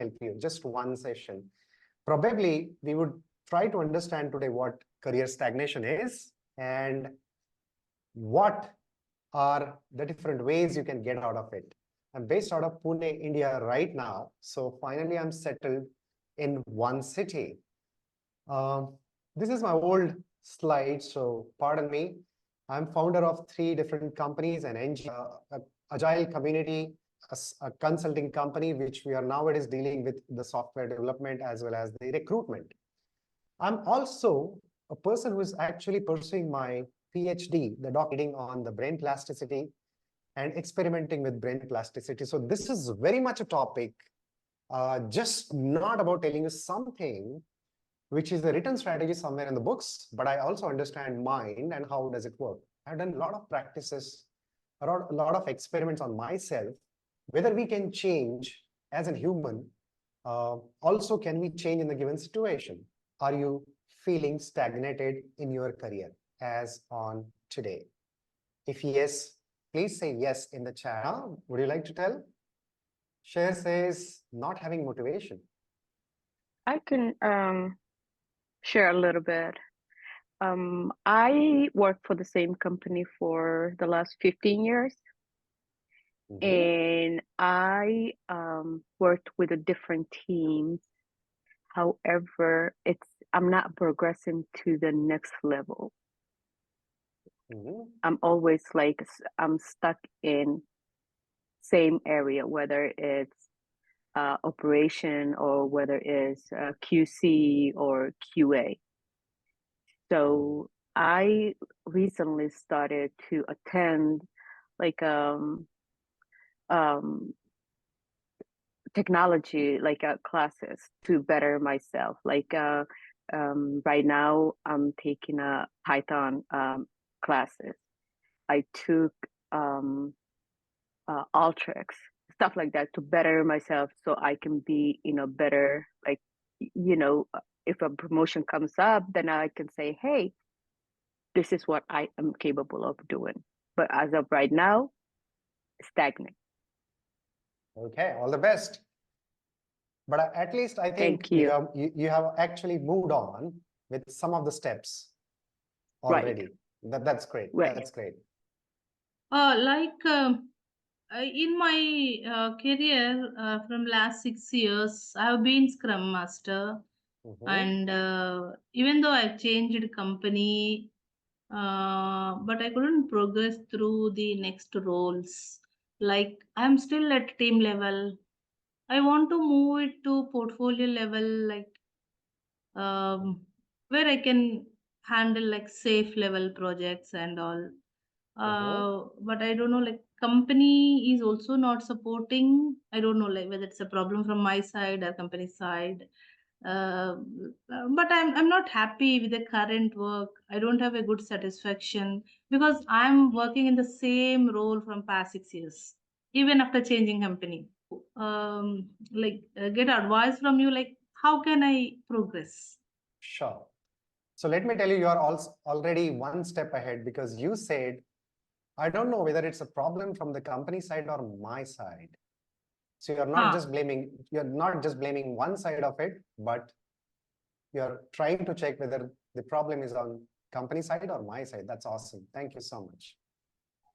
help you. Just one session. Probably we would try to understand today what career stagnation is and what are the different ways you can get out of it. I'm based out of Pune, India right now. So finally, I'm settled in one city. This is my old slide, so pardon me. I'm founder of 3 different companies, an agile community, a consulting company, which we are nowadays dealing with the software development as well as the recruitment. I'm also a person who is actually pursuing my PhD, the doctoring on the brain plasticity and experimenting with brain plasticity. So this is very much a topic, just not about telling you something which is a written strategy somewhere in the books, but I also understand mind and how does it work. I've done a lot of practices, a lot of experiments on myself, whether we can change as a human, also can we change in the given situation? Are you feeling stagnated in your career as on today? If yes, please say yes in the chat. Would you like to tell? Cher says not having motivation. I can share a little bit. I worked for the same company for the last 15 years. And I worked with a different teams. However, I'm not progressing to the next level. I'm always like, I'm stuck in same area, whether it's operation or whether it's QC or QA. So I recently started to attend like technology classes to better myself. Right now I'm taking a Python classes. I took Alteryx, stuff like that to better myself so I can be better, if a promotion comes up, then I can say, hey, this is what I am capable of doing. But as of right now, stagnant. Okay, all the best. But at least I think you have actually moved on with some of the steps already. Right. That's great. Right. That's great. In my career from last 6 years, I have been Scrum Master. And even though I changed company, but I couldn't progress through the next roles. Like I'm still at team level. I want to move it to portfolio level, where I can handle like safe level projects and all. But I don't know, like company is also not supporting. I don't know, like whether it's a problem from my side or company side. But I'm not happy with the current work. I don't have a good satisfaction because I'm working in the same role from past 6 years, even after changing company. Get advice from you, like how can I progress? Sure. So let me tell you, you are also already one step ahead because you said, I don't know whether it's a problem from the company side or my side. So you're not just blaming one side of it, but you're trying to check whether the problem is on company side or my side. That's awesome. Thank you so much.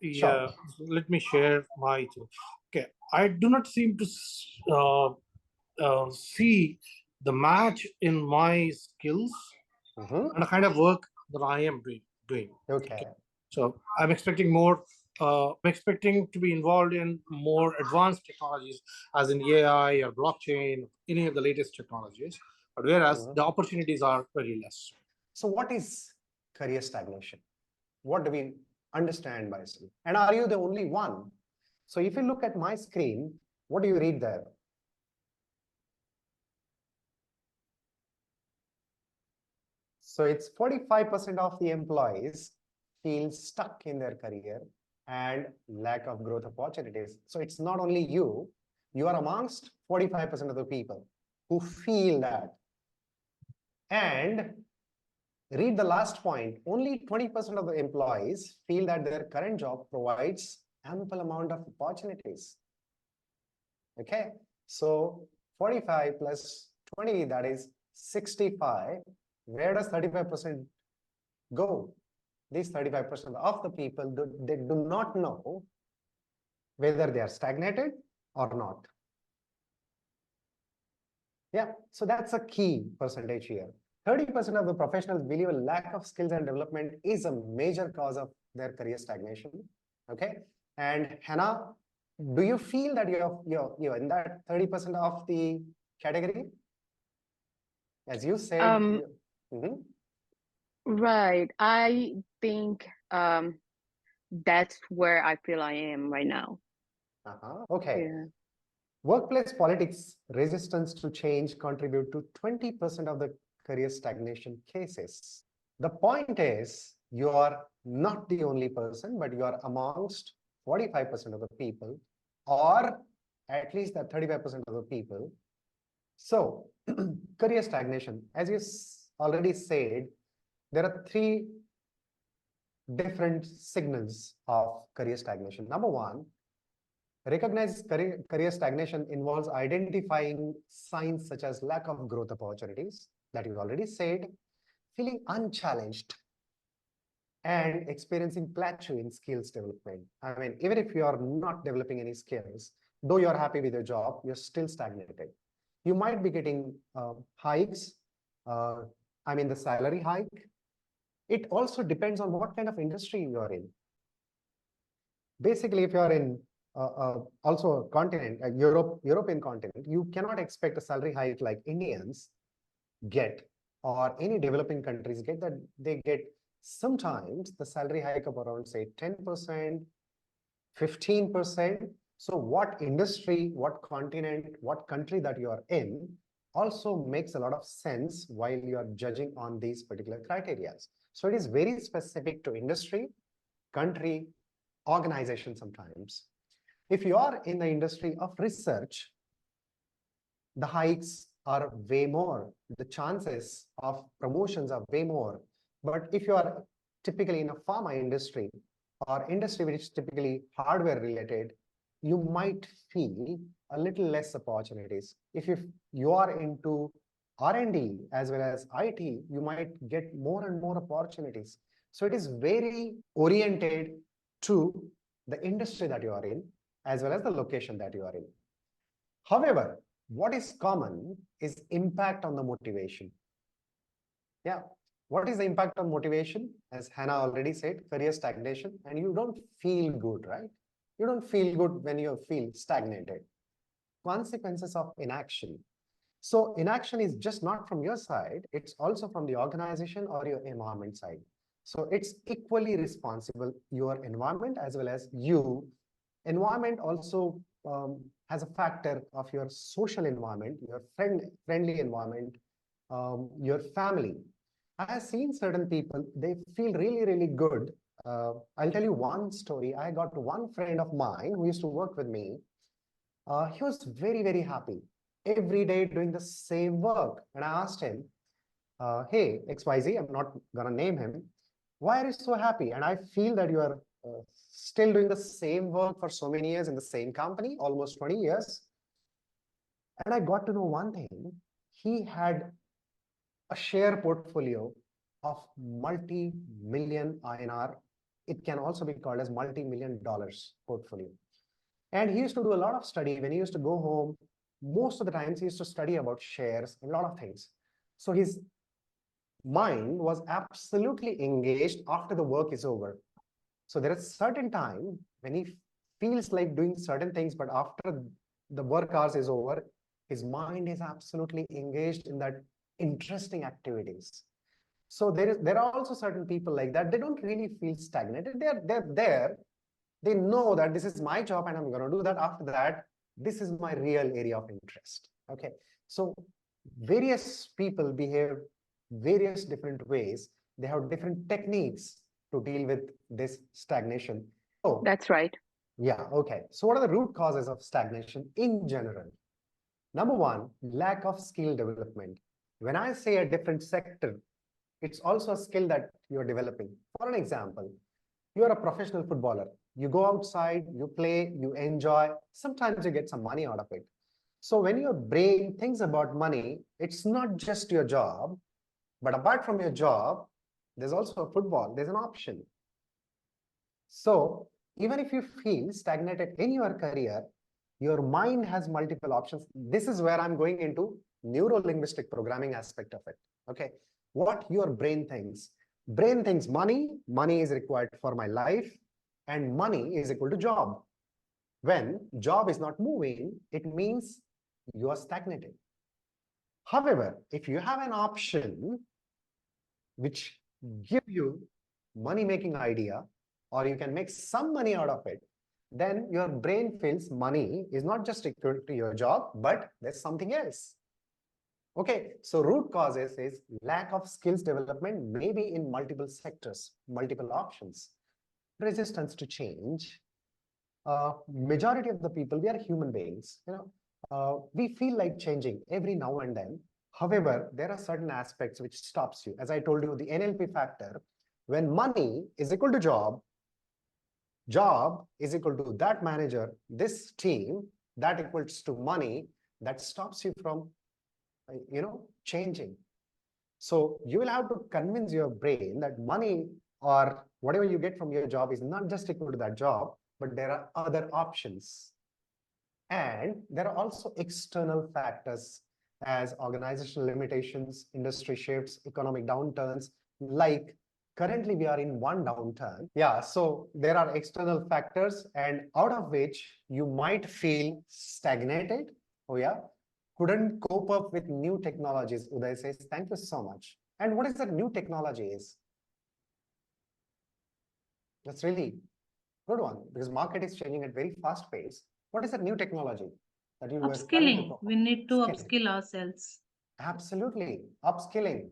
Yeah, let me share my thing. Okay, I do not seem to see the match in my skills and the kind of work that I am doing. Okay. So I'm expecting more. I'm expecting to be involved in more advanced technologies, as in AI or blockchain, any of the latest technologies. But whereas the opportunities are very less. So what is career stagnation? What do we understand by it? And are you the only one? So if you look at my screen, what do you read there? So it's 45% of the employees feel stuck in their career and lack of growth opportunities. So it's not only you are amongst 45% of the people who feel that. And read the last point, only 20% of the employees feel that their current job provides ample amount of opportunities. Okay, so 45 plus 20, that is 65. Where does 35% go? These 35% of the people, they do not know whether they are stagnated or not. Yeah, so that's a key percentage here. 30% of the professionals believe a lack of skills and development is a major cause of their career stagnation. Okay, and Hannah, do you feel that you're in that 30% of the category? As you said. Mhm. Right. I think that's where I feel I am right now. Okay. Yeah. Workplace politics, resistance to change contribute to 20% of the career stagnation cases. The point is, you are not the only person, but you are amongst 45% of the people, or at least that 35% of the people. So, career stagnation, as you already said, there are three different signals of career stagnation. Number one, recognize career stagnation involves identifying signs such as lack of growth opportunities, that you already said, feeling unchallenged, and experiencing plateau in skills development. I mean, even if you are not developing any skills, though you're happy with your job, you're still stagnated. You might be getting hikes, the salary hike. It also depends on what kind of industry you are in. Basically, if you are in also a continent, European continent, you cannot expect a salary hike like Indians get, or any developing countries get, that they get sometimes the salary hike of around, say, 10%, 15%. So what industry, what continent, what country that you are in also makes a lot of sense while you are judging on these particular criteria. So it is very specific to industry, country, organization sometimes. If you are in the industry of research, the hikes are way more. The chances of promotions are way more. But if you are typically in a pharma industry or industry which is typically hardware related, you might feel a little less opportunities. If you are into R&D as well as IT, you might get more and more opportunities. So it is very oriented to the industry that you are in as well as the location that you are in. However, what is common is impact on the motivation. Yeah. What is the impact on motivation? As Hannah already said, career stagnation, and you don't feel good, right? You don't feel good when you feel stagnated. Consequences of inaction. So inaction is just not from your side, it's also from the organization or your environment side. So it's equally responsible, your environment as well as you. Environment also has a factor of your social environment, your friendly environment, your family. I have seen certain people, they feel really, really good. I'll tell you one story. I got one friend of mine who used to work with me. He was very, very happy every day doing the same work. And I asked him, hey, XYZ, I'm not going to name him. Why are you so happy? And I feel that you are still doing the same work for so many years in the same company, almost 20 years. And I got to know one thing. He had a share portfolio of multi-million INR. It can also be called as multi-million dollars portfolio. And he used to do a lot of study. When he used to go home, most of the times he used to study about shares and a lot of things. So his mind was absolutely engaged after the work is over. So there is certain time when he feels like doing certain things, but after the work hours is over, his mind is absolutely engaged in that interesting activities. So there are also certain people like that. They don't really feel stagnated. They're there. They know that this is my job and I'm going to do that. After that, this is my real area of interest. Okay. So various people behave various different ways. They have different techniques to deal with this stagnation. Oh, That's right. Yeah. Okay. So what are the root causes of stagnation in general? Number one, lack of skill development. When I say a different sector, it's also a skill that you're developing. For an example, you're a professional footballer. You go outside, you play, you enjoy. Sometimes you get some money out of it. So when your brain thinks about money, it's not just your job, but apart from your job, there's also a football, there's an option. So even if you feel stagnated in your career, your mind has multiple options. This is where I'm going into neuro-linguistic programming aspect of it. Okay, what your brain thinks. Brain thinks money is required for my life, and money is equal to job. When job is not moving, it means you are stagnated. However, if you have an option which give you money-making idea, or you can make some money out of it, then your brain feels money is not just equal to your job, but there's something else. Okay, so root causes is lack of skills development, maybe in multiple sectors, multiple options, resistance to change. Majority of the people, we are human beings, we feel like changing every now and then. However, there are certain aspects which stops you. As I told you, the NLP factor, when money is equal to job is equal to that manager, this team, that equals to money, that stops you from, changing. So you will have to convince your brain that money or whatever you get from your job is not just equal to that job, but there are other options. And there are also external factors as organizational limitations, industry shifts, economic downturns, like currently we are in one downturn. Yeah, so there are external factors, and out of which you might feel stagnated. Oh yeah, couldn't cope up with new technologies. Uday says, thank you so much. And what is that new technology is? That's really good one, because market is changing at very fast pace. What is that new technology that you were trying to Upskilling. cope up? We need to Skilling. upskill ourselves. Absolutely, upskilling.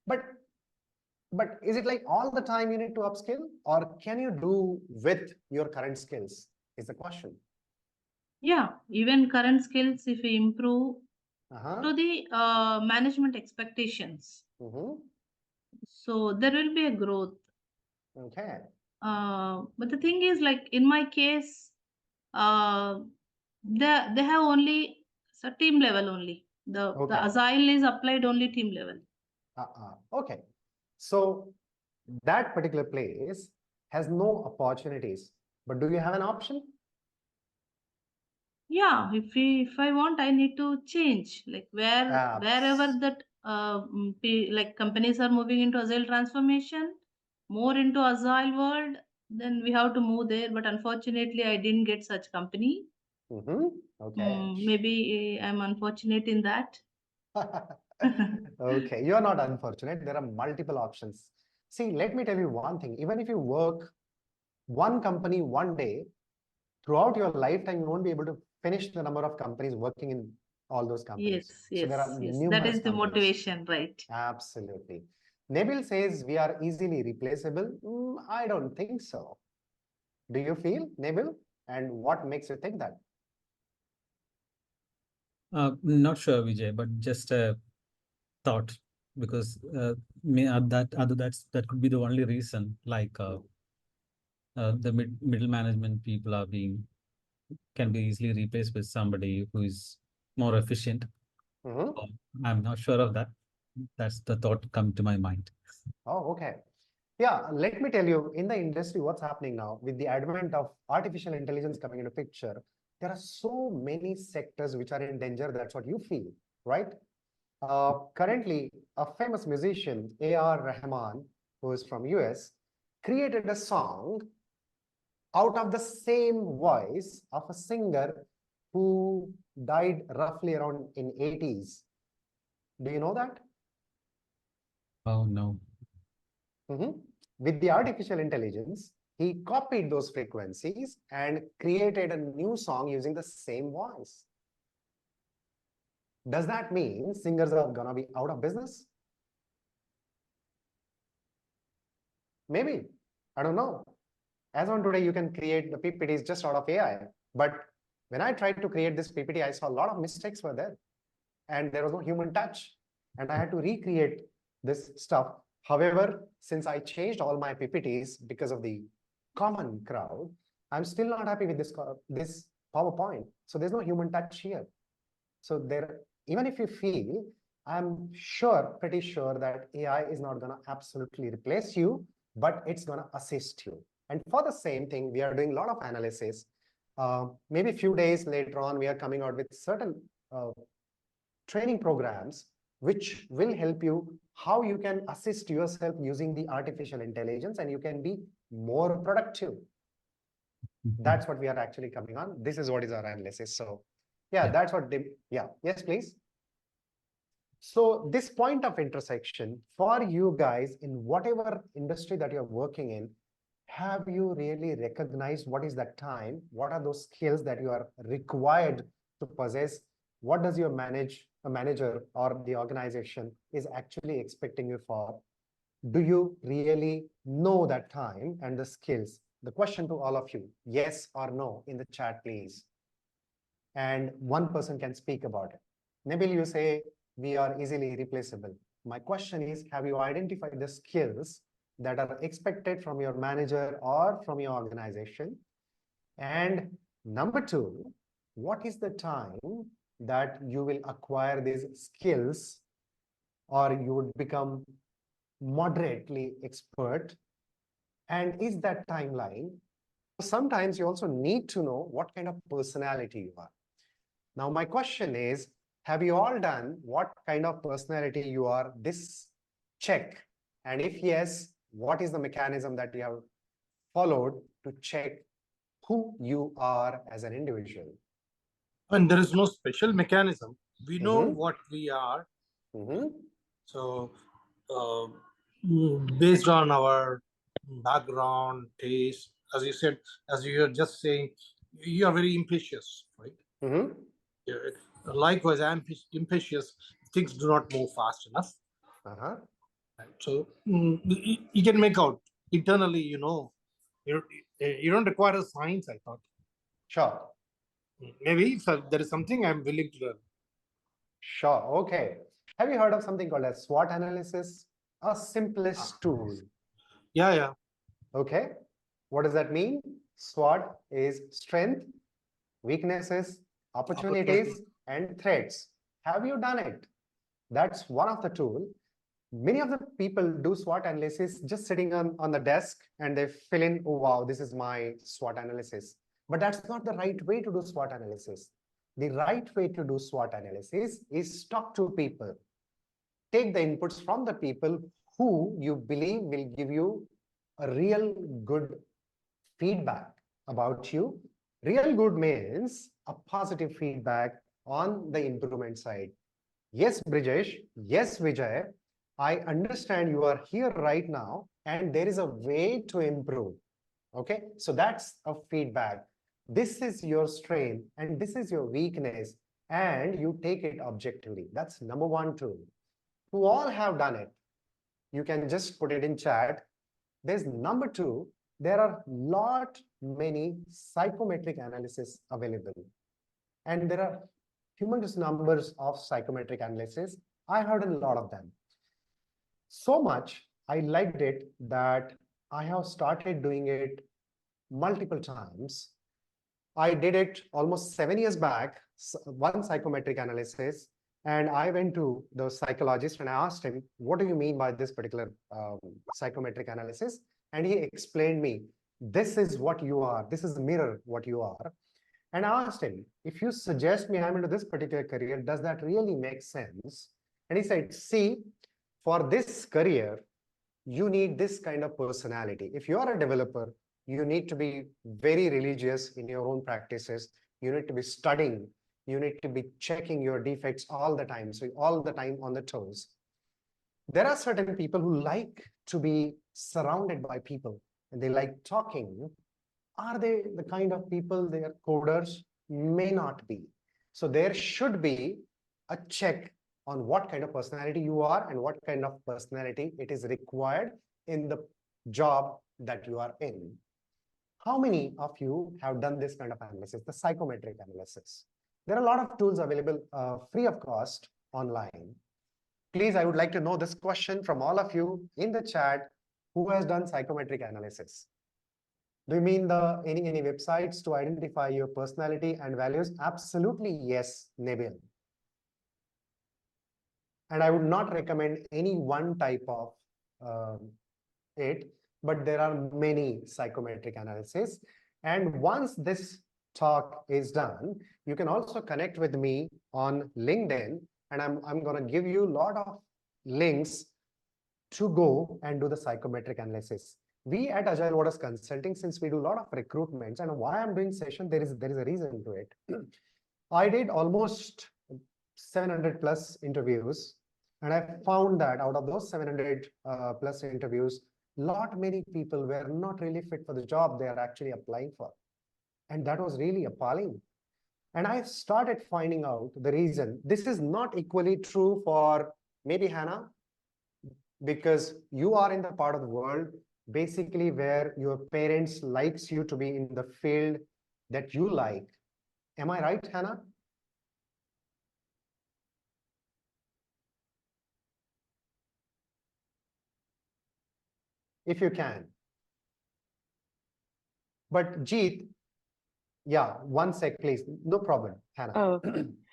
But is it like all the time you need to upskill, or can you do with your current skills? Is the question. Yeah, even current skills, if we improve to the management expectations, so there will be a growth. Okay. But the thing is, like in my case, they have only a team level only. The agile is applied only team level. Okay. So that particular place has no opportunities, but do you have an option? Yeah, if I want, I need to change. Like wherever that like companies are moving into agile transformation, more into agile world, then we have to move there. But unfortunately, I didn't get such company. Okay. Maybe I'm unfortunate in that. Okay, you're not unfortunate. There are multiple options. See, let me tell you one thing. Even if you work one company one day, throughout your lifetime, you won't be able to finish the number of companies working in all those companies. Yes, so there are yes. numerous That is the companies. motivation, right? Absolutely. Nabil says we are easily replaceable. I don't think so. Do you feel, Nabil? And what makes you think that? Not sure, Vijay, but just a thought, because that could be the only reason. Like the middle management people can be easily replaced with somebody who is more efficient. I'm not sure of that. That's the thought come to my mind. Oh, okay. Yeah, let me tell you, in the industry, what's happening now with the advent of artificial intelligence coming into picture, there are so many sectors which are in danger. That's what you feel, right? Currently, a famous musician, A.R. Rahman, who is from US, created a song out of the same voice of a singer who died roughly around in 80s. Do you know that? Oh, no. With the artificial intelligence, he copied those frequencies and created a new song using the same voice. Does that mean singers are gonna be out of business? Maybe. I don't know. As on today, you can create the PPTs just out of AI. But when I tried to create this PPT, I saw a lot of mistakes were there. And there was no human touch. And I had to recreate this stuff. However, since I changed all my PPTs because of the common crowd, I'm still not happy with this PowerPoint. So there's no human touch here. So there, even if you feel, I'm sure, pretty sure that AI is not going to absolutely replace you, but it's going to assist you. And for the same thing, we are doing a lot of analysis. Maybe a few days later on, we are coming out with certain training programs which will help you how you can assist yourself using the artificial intelligence, and you can be more productive. That's what we are actually coming on. This is what is our analysis. So yeah, that's what they, yeah, yes, please. So this point of intersection for you guys in whatever industry that you're working in, have you really recognized what is that time? What are those skills that you are required to possess? What does your manager or the organization is actually expecting you for? Do you really know that time and the skills? The question to all of you, yes or no in the chat, please. And one person can speak about it. Maybe you say, we are easily replaceable. My question is, have you identified the skills that are expected from your manager or from your organization? And number two, what is the time that you will acquire these skills, or you would become moderately expert? And is that timeline? Sometimes you also need to know what kind of personality you are. Now, my question is, have you all done what kind of personality you are, this check? And if yes, what is the mechanism that you have followed to check who you are as an individual? And there is no special mechanism. We know what we are. So based on our background, taste, as you said, as you were just saying, you are very impatient, right? Likewise, I'm impatient. Things do not move fast enough. So you can make out internally, you know, you don't require a science, I thought. Sure. Maybe if there is something I'm willing to learn. Sure. Okay. Have you heard of something called a SWOT analysis? A simplest tool. Yeah. Okay. What does that mean? SWOT is strength, weaknesses, opportunities, and threats. Have you done it? That's one of the tools. Many of the people do SWOT analysis just sitting on the desk, and they fill in, oh, wow, this is my SWOT analysis. But that's not the right way to do SWOT analysis. The right way to do SWOT analysis is talk to people. Take the inputs from the people who you believe will give you a real good feedback about you. Real good means a positive feedback on the improvement side. Yes, Brijesh. Yes, Vijay. I understand you are here right now and there is a way to improve. Okay, so that's a feedback. This is your strength and this is your weakness, and you take it objectively. That's number one tool. Who all have done it? You can just put it in chat. There's number two. There are many psychometric analysis available, and there are humongous numbers of psychometric analysis. I heard a lot of them. So much I liked it that I have started doing it multiple times. I did it almost 7 years back, one psychometric analysis, and I went to the psychologist and I asked him, what do you mean by this particular psychometric analysis? And he explained me, this is what you are. This is the mirror what you are. And I asked him, if you suggest me I'm into this particular career, does that really make sense? And he said, see, for this career, you need this kind of personality. If you are a developer, you need to be very religious in your own practices. You need to be studying. You need to be checking your defects all the time. So all the time on the toes. There are certain people who like to be surrounded by people and they like talking. Are they the kind of people they are coders? May not be. So there should be a check on what kind of personality you are and what kind of personality it is required in the job that you are in. How many of you have done this kind of analysis, the psychometric analysis? There are a lot of tools available free of cost online. Please, I would like to know this question from all of you in the chat. Who has done psychometric analysis? Do you mean the any websites to identify your personality and values? Absolutely yes, Nabil. And I would not recommend any one type of it, but there are many psychometric analysis. And once this talk is done, you can also connect with me on LinkedIn, and I'm going to give you a lot of links to go and do the psychometric analysis. We at Agile Waters Consulting, since we do a lot of recruitments, and why I'm doing session, there is a reason to it. I did almost 700 plus interviews, and I found that out of those 700 plus interviews, many people were not really fit for the job they are actually applying for. And that was really appalling. And I started finding out the reason. This is not equally true for maybe Hannah, because you are in the part of the world basically where your parents likes you to be in the field that you like. Am I right, Hannah? If you can. But Jeet, yeah, one sec, please. No problem, Hannah. Oh,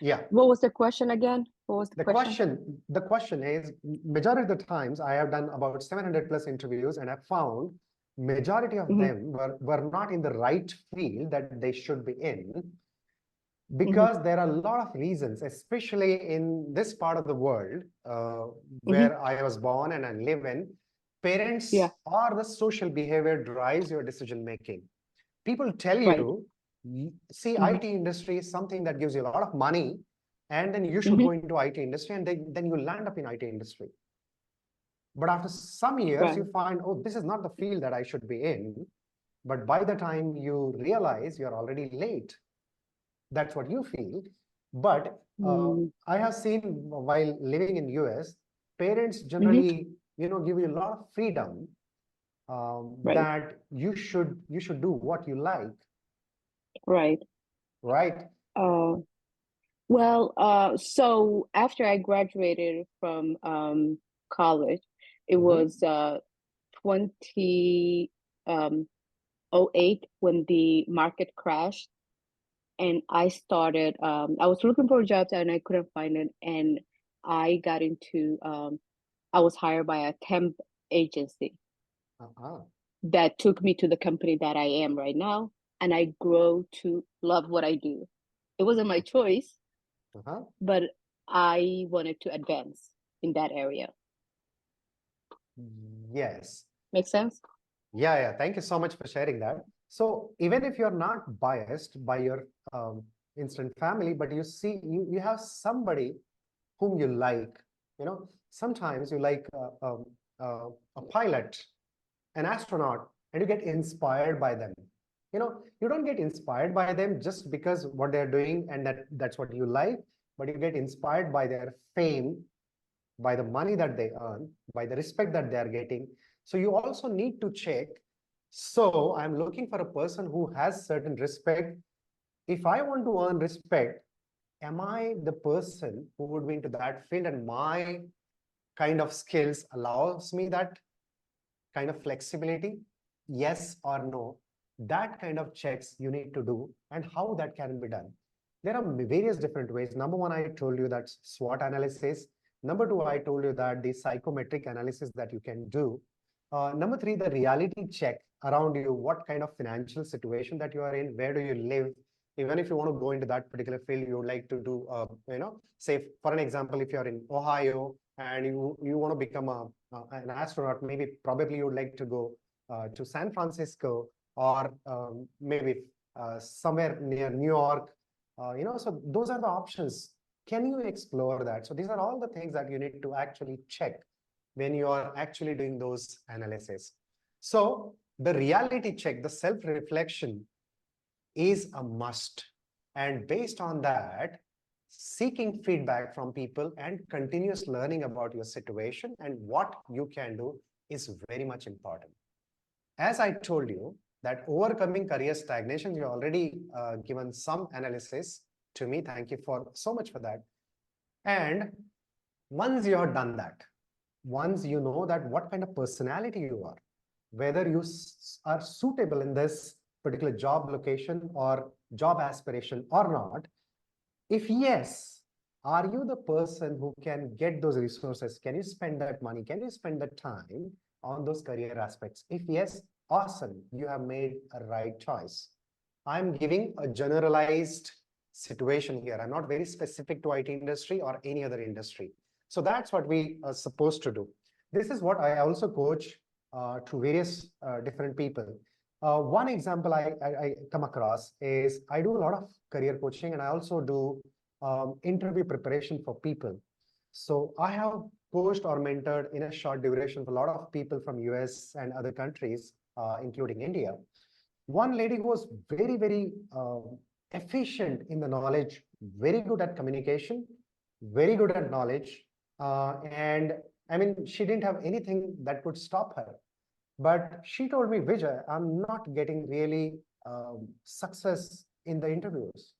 Yeah. what was the question again? What was the question? The question is, majority of the times I have done about 700 plus interviews, and I found majority of them were not in the right field that they should be in, because there are a lot of reasons, especially in this part of the world where I was born and I live in. Parents or the social behavior drives your decision making. People tell you, see, IT industry is something that gives you a lot of money, and then you should go into IT industry, and then you land up in IT industry. But after some years, you find, oh, this is not the field that I should be in. But by the time you realize, you're already late. That's what you feel. But I have seen while living in US, parents generally, give you a lot of freedom that you should do what you like. Right. Well, so after I graduated from college, it was 2008 when the market crashed, and I started. I was looking for jobs and I couldn't find it, and I got into. I was hired by a temp agency that took me to the company that I am right now, and I grew to love what I do. It wasn't my choice, but I wanted to advance in that area. Yes. Make sense? Yeah. Thank you so much for sharing that. So even if you're not biased by your instant family, but you see, you have somebody whom you like. Sometimes you like a pilot, an astronaut, and you get inspired by them. You don't get inspired by them just because what they're doing and that's what you like, but you get inspired by their fame, by the money that they earn, by the respect that they are getting. So you also need to check. So I'm looking for a person who has certain respect. If I want to earn respect, am I the person who would be into that field, and my kind of skills allows me that kind of flexibility? Yes or no? That kind of checks you need to do, and how that can be done. There are various different ways. Number one, I told you that's SWOT analysis. Number two, I told you that the psychometric analysis that you can do. Number three, the reality check around you. What kind of financial situation that you are in? Where do you live? Even if you want to go into that particular field, you would like to do, say, for an example, if you're in Ohio and you want to become an astronaut, probably you would like to go to San Francisco, or maybe somewhere near New York. So those are the options. Can you explore that? So these are all the things that you need to actually check when you are actually doing those analysis. So the reality check, the self-reflection is a must. And based on that, seeking feedback from people and continuous learning about your situation and what you can do is very much important. As I told you, that overcoming career stagnation, you already given some analysis to me. Thank you so much for that. And once you have done that, once you know that what kind of personality you are, whether you are suitable in this particular job location or job aspiration or not. If yes, are you the person who can get those resources? Can you spend that money? Can you spend the time on those career aspects? If yes, awesome, you have made a right choice. I'm giving a generalized situation here. I'm not very specific to IT industry or any other industry. So that's what we are supposed to do. This is what I also coach to various different people. One example I come across is I do a lot of career coaching, and I also do interview preparation for people. So I have coached or mentored in a short duration for a lot of people from US and other countries, including India. One lady who was very, very efficient in the knowledge, very good at communication, very good at knowledge. And I mean, she didn't have anything that could stop her. But she told me, Vijay, I'm not getting really success in the interviews.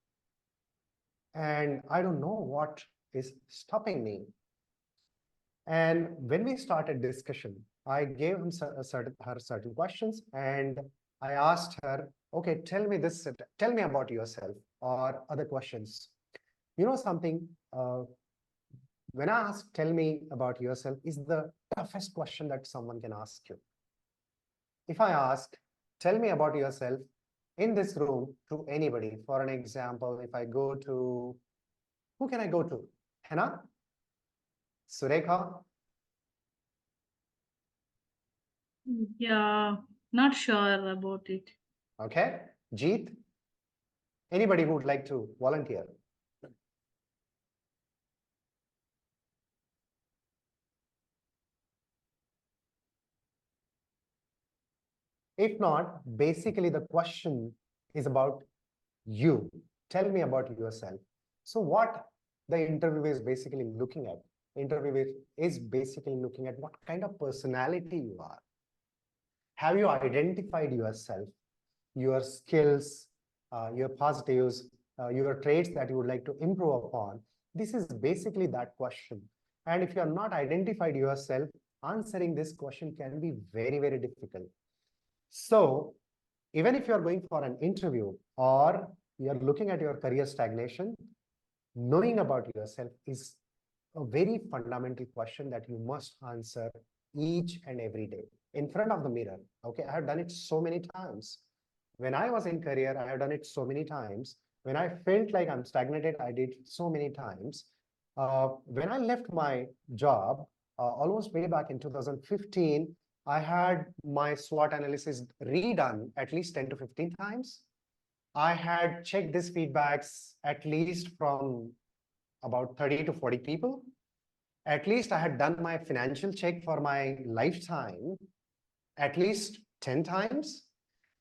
And I don't know what is stopping me. And when we started discussion, I gave him her certain questions, and I asked her, okay, tell me this, tell me about yourself, or other questions. You know something, when I ask, tell me about yourself, is the toughest question that someone can ask you. If I ask, tell me about yourself in this room to anybody, for an example, if I go to, who can I go to? Hannah? Surekha? Yeah, not sure about it. Okay. Jeet? Anybody who would like to volunteer? If not, basically the question is about you. Tell me about yourself. So what the interview is basically looking at? Interview is basically looking at what kind of personality you are. Have you identified yourself, your skills, your positives, your traits that you would like to improve upon? This is basically that question. And if you are not identified yourself, answering this question can be very, very difficult. So even if you're going for an interview or you're looking at your career stagnation, knowing about yourself is a very fundamental question that you must answer each and every day in front of the mirror. Okay, I have done it so many times. When I was in career, I have done it so many times. When I felt like I'm stagnated, I did so many times. When I left my job, almost way back in 2015, I had my SWOT analysis redone at least 10 to 15 times. I had checked these feedbacks at least from about 30 to 40 people. At least I had done my financial check for my lifetime at least 10 times.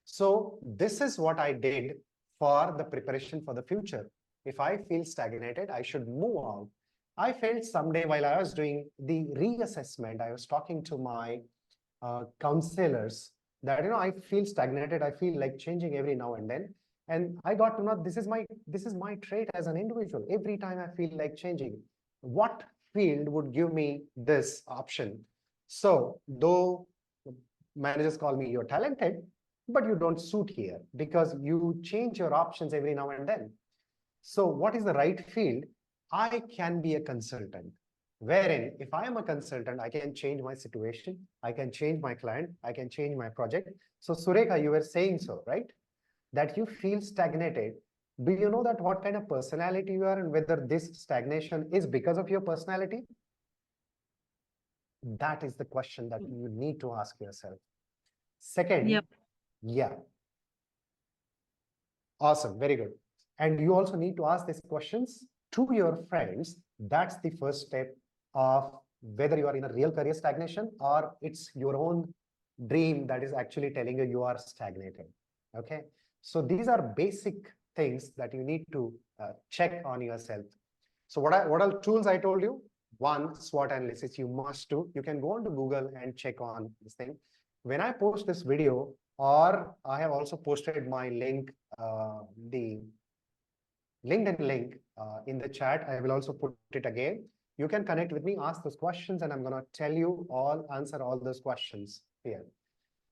So this is what I did for the preparation for the future. If I feel stagnated, I should move out. I felt someday while I was doing the reassessment, I was talking to my counselors that, you know, I feel stagnated. I feel like changing every now and then. And I got to know this is my trait as an individual. Every time I feel like changing, what field would give me this option? So though managers call me, you're talented, but you don't suit here because you change your options every now and then. So what is the right field? I can be a consultant, wherein if I am a consultant, I can change my situation, I can change my client, I can change my project. So Surekha, you were saying so, right? That you feel stagnated. Do you know that what kind of personality you are and whether this stagnation is because of your personality? That is the question that you need to ask yourself. Second, Yep. yeah. Awesome, very good. And you also need to ask these questions to your friends. That's the first step of whether you are in a real career stagnation or it's your own dream that is actually telling you you are stagnated. Okay, so these are basic things that you need to check on yourself. So what are tools I told you? One, SWOT analysis you must do. You can go on to Google and check on this thing. When I post this video, or I have also posted my link, the LinkedIn link in the chat. I will also put it again. You can connect with me, ask those questions, and I'm going to tell you answer all those questions here.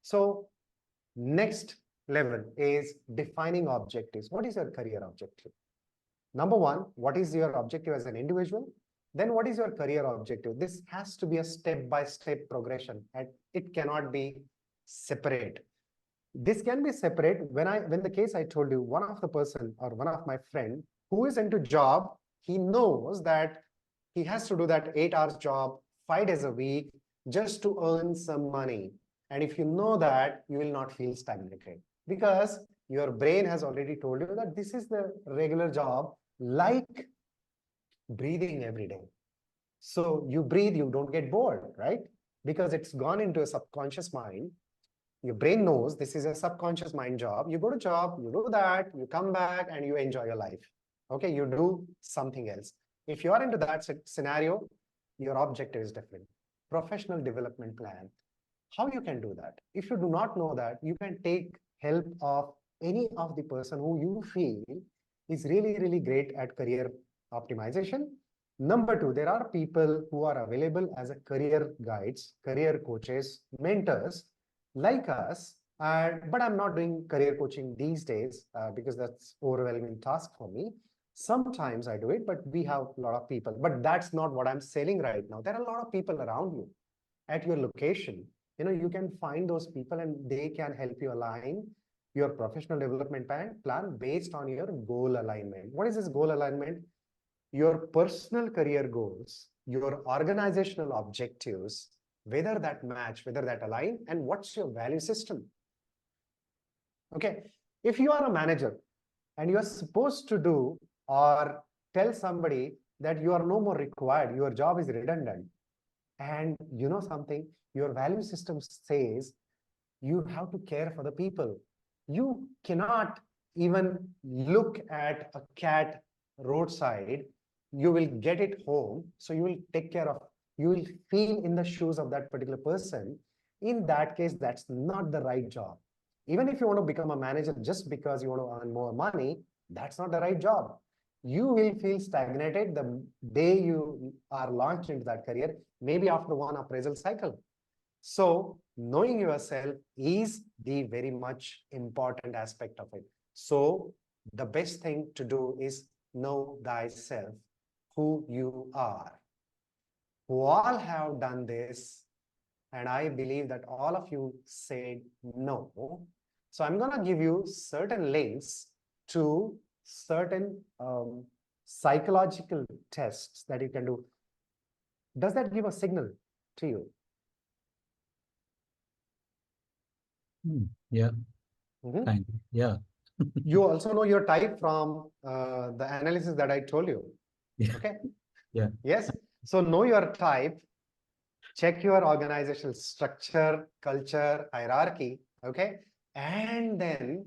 So next level is defining objectives. What is your career objective? Number one, what is your objective as an individual? Then what is your career objective? This has to be a step-by-step progression, and it cannot be separate. This can be separate. When the case I told you, one of the person or one of my friend who is into job, he knows that he has to do that 8 hours job 5 days a week just to earn some money. And if you know that, you will not feel stagnated because your brain has already told you that this is the regular job, like breathing every day. So you breathe, you don't get bored, right? Because it's gone into a subconscious mind. Your brain knows this is a subconscious mind job. You go to job, you do that, you come back and you enjoy your life. Okay, you do something else. If you are into that scenario, your objective is different. Professional development plan. How you can do that? If you do not know that, you can take help of any of the person who you feel is really, really great at career optimization. Number two, there are people who are available as a career guides, career coaches, mentors like us. But I'm not doing career coaching these days because that's overwhelming task for me. Sometimes I do it, but we have a lot of people. But that's not what I'm selling right now. There are a lot of people around you at your location. You can find those people and they can help you align your professional development plan based on your goal alignment. What is this goal alignment? Your personal career goals, your organizational objectives, whether that match, whether that align, and what's your value system. Okay, if you are a manager and you are supposed to do or tell somebody that you are no more required, your job is redundant, and you know something, your value system says you have to care for the people. You cannot even look at a cat roadside. You will get it home. So you will take care of, you will feel in the shoes of that particular person. In that case, that's not the right job. Even if you want to become a manager just because you want to earn more money, that's not the right job. You will feel stagnated the day you are launched into that career, maybe after one appraisal cycle. So knowing yourself is the very much important aspect of it. So the best thing to do is know thyself, who you are. Who all have done this, and I believe that all of you said no. So I'm going to give you certain links to certain psychological tests that you can do. Does that give a signal to you? Yeah. Mm-hmm. Kind of. Yeah. You also know your type from the analysis that I told you. Yeah. Okay. Yeah. Yes. So know your type, check your organizational structure, culture, hierarchy. Okay. And then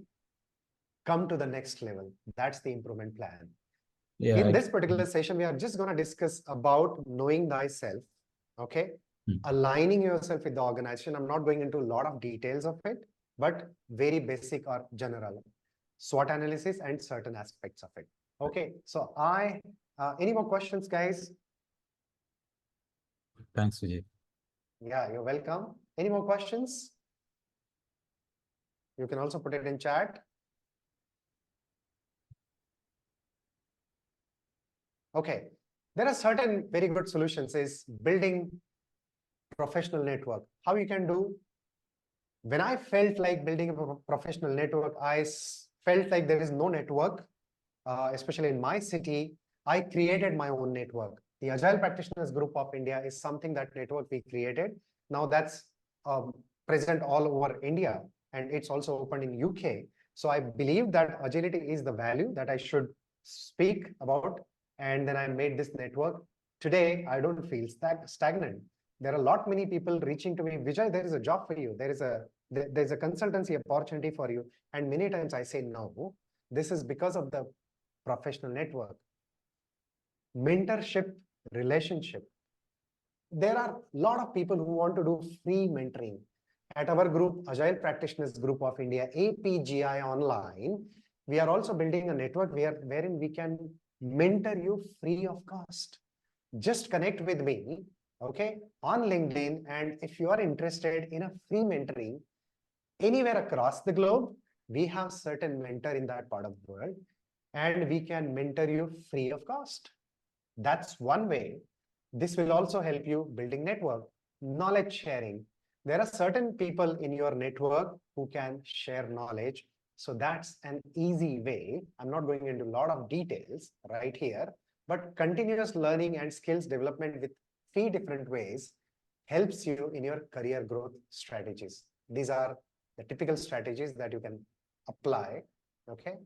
come to the next level. That's the improvement plan. Yeah. In this particular session, we are just going to discuss about knowing thyself. Okay. Aligning yourself with the organization. I'm not going into a lot of details of it, but very basic or general. SWOT analysis and certain aspects of it. Okay, so any more questions, guys? Thanks, Vijay. Yeah, you're welcome. Any more questions? You can also put it in chat. Okay, there are certain very good solutions is building professional network. How you can do? When I felt like building a professional network, I felt like there is no network, especially in my city. I created my own network. The Agile Practitioners Group of India is something that network we created. Now that's present all over India, and it's also open in UK. So I believe that agility is the value that I should speak about. And then I made this network. Today, I don't feel stagnant. There are a lot many people reaching to me, Vijay, there is a job for you. There's a consultancy opportunity for you. And many times I say no. This is because of the professional network. Mentorship, relationship. There are a lot of people who want to do free mentoring. At our group, Agile Practitioners Group of India, APGI Online, we are also building a network wherein we can mentor you free of cost. Just connect with me, okay, on LinkedIn. And if you are interested in a free mentoring, Anywhere across the globe, we have certain mentor in that part of the world, and we can mentor you free of cost. That's one way. This will also help you building network, knowledge sharing. There are certain people in your network who can share knowledge. So that's an easy way. I'm not going into a lot of details right here, but continuous learning and skills development with 3 different ways helps you in your career growth strategies. These are the typical strategies that you can apply. Okay.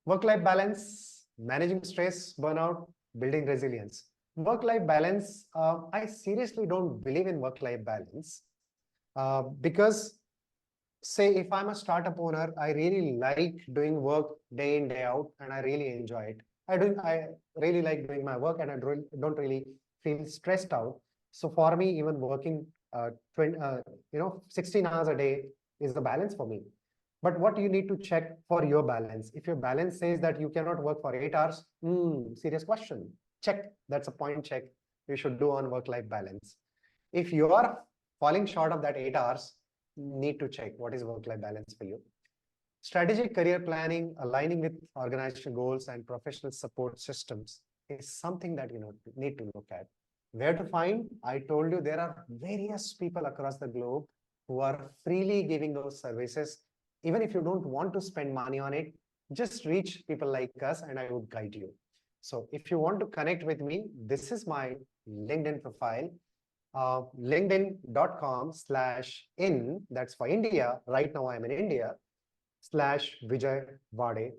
Work-life balance, managing stress, burnout, building resilience. Work-life balance, I seriously don't believe in work-life balance because say if I'm a startup owner, I really like doing work day in, day out, and I really enjoy it. I really like doing my work and I don't really feel stressed out. So for me, even working 16 hours a day is the balance for me. But what you need to check for your balance? If your balance says that you cannot work for 8 hours, serious question. Check. That's a point check you should do on work-life balance. If you are falling short of that 8 hours, need to check what is work-life balance for you. Strategic career planning, aligning with organizational goals and professional support systems is something that you need to look at. Where to find? I told you there are various people across the globe who are freely giving those services. Even if you don't want to spend money on it, just reach people like us and I would guide you. So if you want to connect with me, this is my LinkedIn profile, linkedin.com/in, that's for India. Right now I'm in India, /Vijay Wade.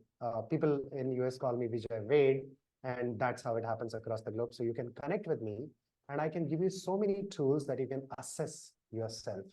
People in US call me Vijay Wade, and that's how it happens across the globe. So you can connect with me and I can give you so many tools that you can assess yourself.